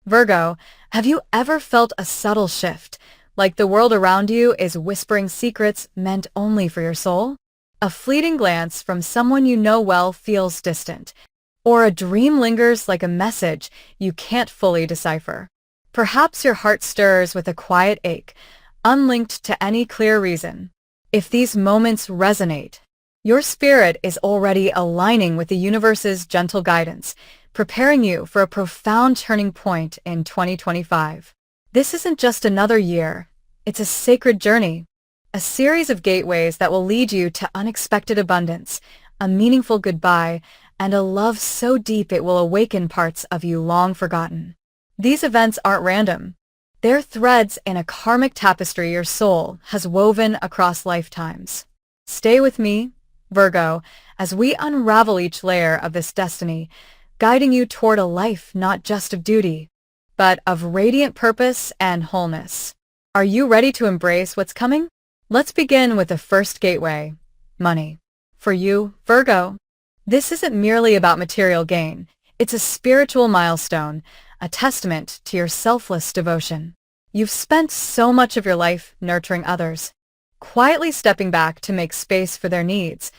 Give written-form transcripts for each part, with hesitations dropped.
Virgo, have you ever felt a subtle shift, like the world around you is whispering secrets meant only for your soul? A fleeting glance from someone you know well feels distant, or a dream lingers like a message you can't fully decipher. Perhaps your heart stirs with a quiet ache, unlinked to any clear reason. If these moments resonate, your spirit is already aligning with the universe's gentle guidance, preparing you for a profound turning point in 2025. This isn't just another year, it's a sacred journey, a series of gateways that will lead you to unexpected abundance, a meaningful goodbye, and a love so deep it will awaken parts of you long forgotten. These events aren't random. They're threads in a karmic tapestry your soul has woven across lifetimes. Stay with me, Virgo, as we unravel each layer of this destiny, guiding you toward a life not just of duty, but of radiant purpose and wholeness. Are you ready to embrace what's coming? Let's begin with the first gateway, money. For you, Virgo, this isn't merely about material gain. It's a spiritual milestone, a testament to your selfless devotion. You've spent so much of your life nurturing others, quietly stepping back to make space for their needs,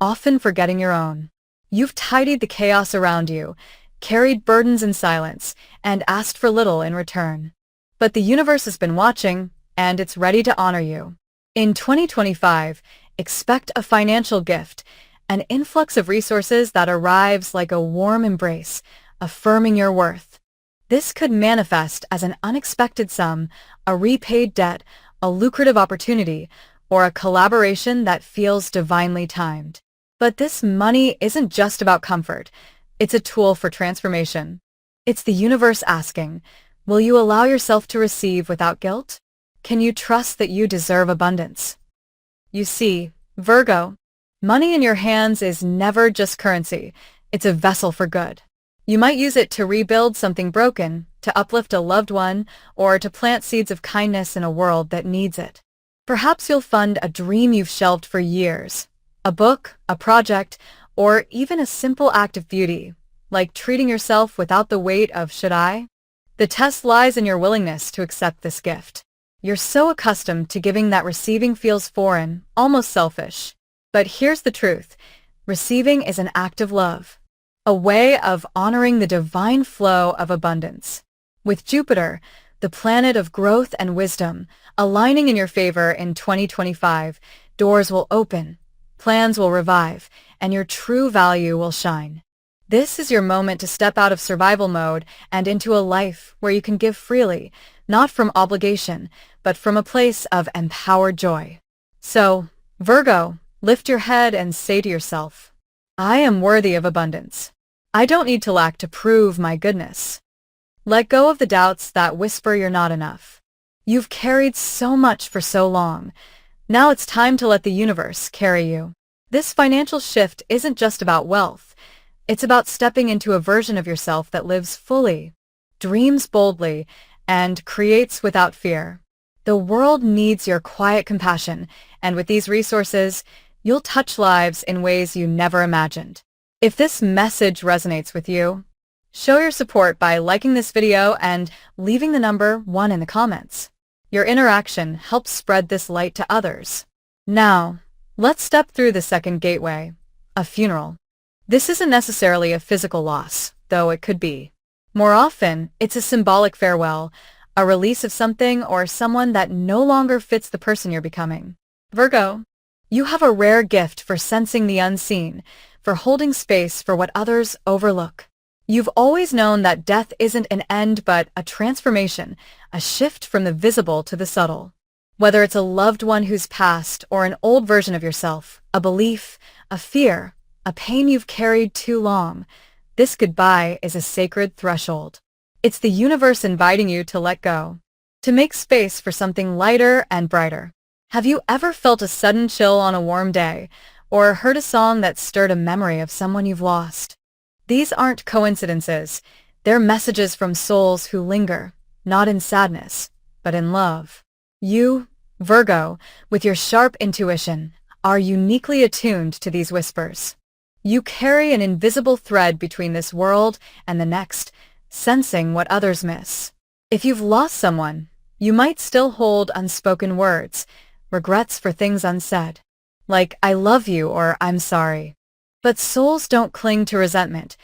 often forgetting your own. You've tidied the chaos around you, carried burdens in silence, and asked for little in return. But the universe has been watching, and it's ready to honor you. In 2025, expect a financial gift, an influx of resources that arrives like a warm embrace, affirming your worth. This could manifest as an unexpected sum, a repaid debt, a lucrative opportunity, or a collaboration that feels divinely timed. But this money isn't just about comfort. It's a tool for transformation. It's the universe asking, will you allow yourself to receive without guilt? Can you trust that you deserve abundance? You see, Virgo, money in your hands is never just currency. It's a vessel for good. You might use it to rebuild something broken, to uplift a loved one, or to plant seeds of kindness in a world that needs it. Perhaps you'll fund a dream you've shelved for years, a book, a project, or even a simple act of beauty, like treating yourself without the weight of should I? The test lies in your willingness to accept this gift. You're so accustomed to giving that receiving feels foreign, almost selfish. But here's the truth. Receiving is an act of love, a way of honoring the divine flow of abundance. With Jupiter, the planet of growth and wisdom, aligning in your favor in 2025, doors will open, plans will revive, and your true value will shine. This is your moment to step out of survival mode and into a life where you can give freely, not from obligation, but from a place of empowered joy. So, Virgo, lift your head and say to yourself, I am worthy of abundance. I don't need to lack to prove my goodness. Let go of the doubts that whisper you're not enough. You've carried so much for so long. Now it's time to let the universe carry you. This financial shift isn't just about wealth. It's about stepping into a version of yourself that lives fully, dreams boldly, and creates without fear. The world needs your quiet compassion, and with these resources, you'll touch lives in ways you never imagined. If this message resonates with you, show your support by liking this video and leaving the number 1 in the comments. Your interaction helps spread this light to others. Now, let's step through the second gateway, a funeral. This isn't necessarily a physical loss, though it could be. More often, it's a symbolic farewell, a release of something or someone that no longer fits the person you're becoming. Virgo, you have a rare gift for sensing the unseen, for holding space for what others overlook. You've always known that death isn't an end but a transformation, a shift from the visible to the subtle. Whether it's a loved one who's passed or an old version of yourself, a belief, a fear, a pain you've carried too long, this goodbye is a sacred threshold. It's the universe inviting you to let go, to make space for something lighter and brighter. Have you ever felt a sudden chill on a warm day, or heard a song that stirred a memory of someone you've lost? These aren't coincidences. They're messages from souls who linger, not in sadness, but in love. You, Virgo, with your sharp intuition, are uniquely attuned to these whispers. You carry an invisible thread between this world and the next, sensing what others miss. If you've lost someone, you might still hold unspoken words, regrets for things unsaid, like "I love you" or "I'm sorry." But souls don't cling to resentment.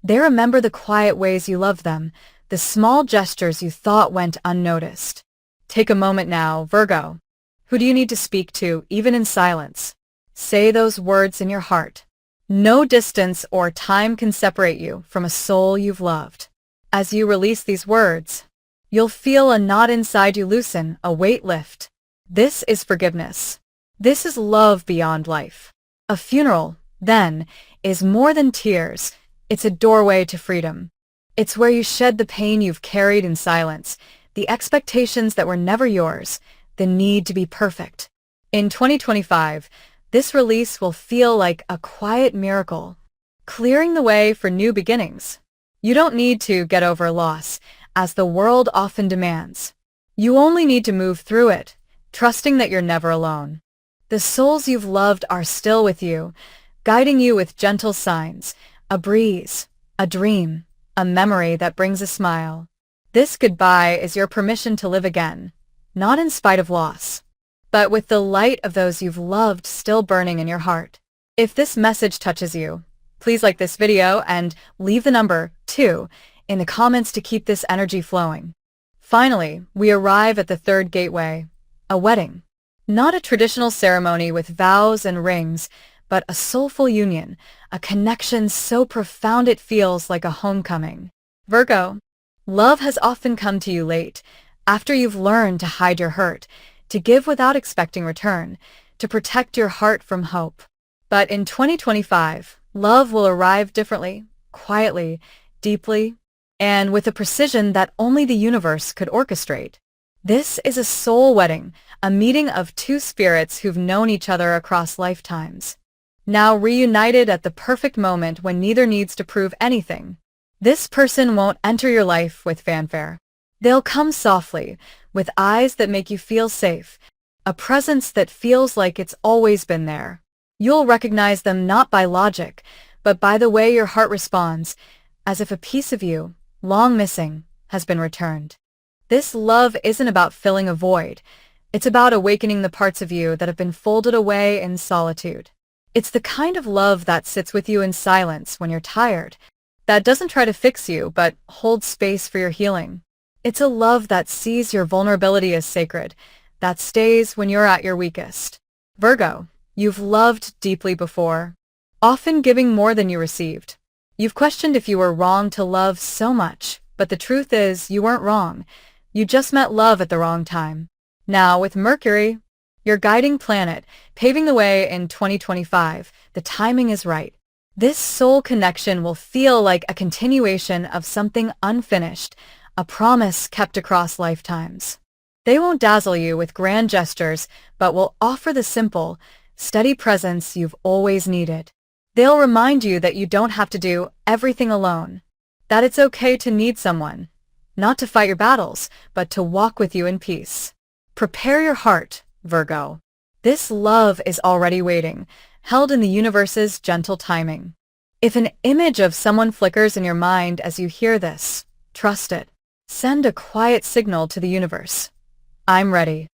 They remember the quiet ways you loved them, the small gestures you thought went unnoticed. Take a moment now, Virgo. Who do you need to speak to, even in silence? Say those words in your heart. No distance or time can separate you from a soul you've loved. As you release these words, you'll feel a knot inside you loosen, a weight lift. This is forgiveness. This is love beyond life. A funeral, then, is more than tears. It's a doorway to freedom. It's where you shed the pain you've carried in silence, the expectations that were never yours, the need to be perfect. In 2025, this release will feel like a quiet miracle, clearing the way for new beginnings. You don't need to get over loss, as the world often demands. You only need to move through it, trusting that you're never alone. The souls you've loved are still with you, guiding you with gentle signs, a breeze, a dream, a memory that brings a smile. This goodbye is your permission to live again, not in spite of loss, but with the light of those you've loved still burning in your heart. If this message touches you, please like this video and leave the number 2 in the comments to keep this energy flowing. Finally, we arrive at the third gateway, a wedding. Not a traditional ceremony with vows and rings, but a soulful union, a connection so profound it feels like a homecoming. Virgo, love has often come to you late, after you've learned to hide your hurt, to give without expecting return, to protect your heart from hope. But in 2025, love will arrive differently, quietly, deeply, and with a precision that only the universe could orchestrate. This is a soul wedding, a meeting of two spirits who've known each other across lifetimes, now reunited at the perfect moment when neither needs to prove anything. This person won't enter your life with fanfare. They'll come softly, with eyes that make you feel safe, a presence that feels like it's always been there. You'll recognize them not by logic, but by the way your heart responds, as if a piece of you, long missing, has been returned. This love isn't about filling a void. It's about awakening the parts of you that have been folded away in solitude. It's the kind of love that sits with you in silence when you're tired, that doesn't try to fix you but holds space for your healing. It's a love that sees your vulnerability as sacred, that stays when you're at your weakest. Virgo, you've loved deeply before, often giving more than you received. You've questioned if you were wrong to love so much, but the truth is you weren't wrong. You just met love at the wrong time. Now, with Mercury, your guiding planet, paving the way in 2025, the timing is right. This soul connection will feel like a continuation of something unfinished, a promise kept across lifetimes. They won't dazzle you with grand gestures, but will offer the simple, steady presence you've always needed. They'll remind you that you don't have to do everything alone, that it's okay to need someone, not to fight your battles, but to walk with you in peace. Prepare your heart, Virgo. This love is already waiting, held in the universe's gentle timing. If an image of someone flickers in your mind as you hear this, trust it. Send a quiet signal to the universe. I'm ready.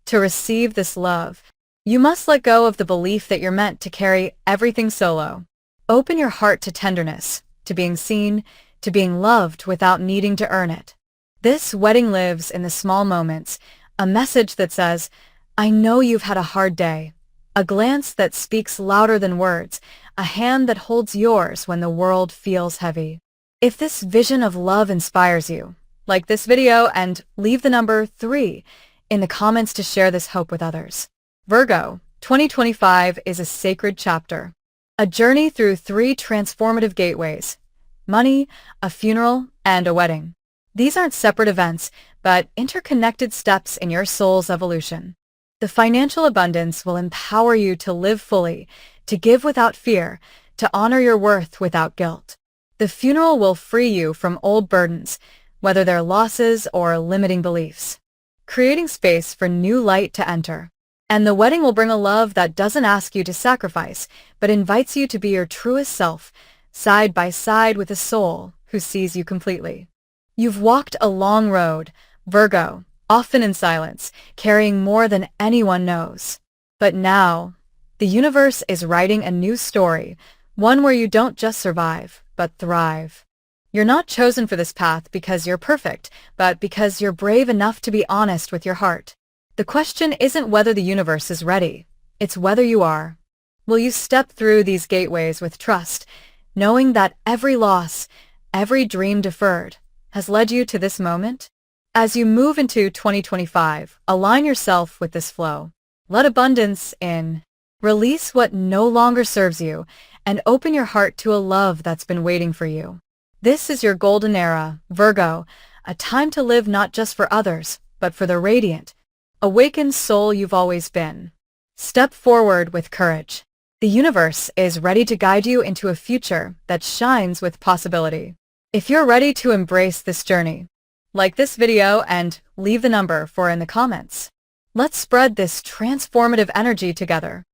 To receive this love, you must let go of the belief that you're meant to carry everything solo. Open your heart to tenderness, to being seen, to being loved without needing to earn it. This wedding lives in the small moments, a message that says, I know you've had a hard day, a glance that speaks louder than words, a hand that holds yours when the world feels heavy. If this vision of love inspires you, like this video and leave the number 3 in the comments to share this hope with others. Virgo, 2025 is a sacred chapter, a journey through 3 transformative gateways: money, a funeral, and a wedding. These aren't separate events, but interconnected steps in your soul's evolution. The financial abundance will empower you to live fully, to give without fear, to honor your worth without guilt. The funeral will free you from old burdens, whether they're losses or limiting beliefs, creating space for new light to enter. And the wedding will bring a love that doesn't ask you to sacrifice, but invites you to be your truest self, side by side with a soul who sees you completely. You've walked a long road, Virgo, often in silence, carrying more than anyone knows. But now, the universe is writing a new story, one where you don't just survive, but thrive. You're not chosen for this path because you're perfect, but because you're brave enough to be honest with your heart. The question isn't whether the universe is ready, it's whether you are. Will you step through these gateways with trust, knowing that every loss, every dream deferred, has led you to this moment? As you move into 2025, align yourself with this flow. Let abundance in. Release what no longer serves you, and open your heart to a love that's been waiting for you. This is your golden era, Virgo, a time to live not just for others, but for the radiant, awakened soul you've always been. Step forward with courage. The universe is ready to guide you into a future that shines with possibility. If you're ready to embrace this journey, like this video and leave the number 4 in the comments. Let's spread this transformative energy together.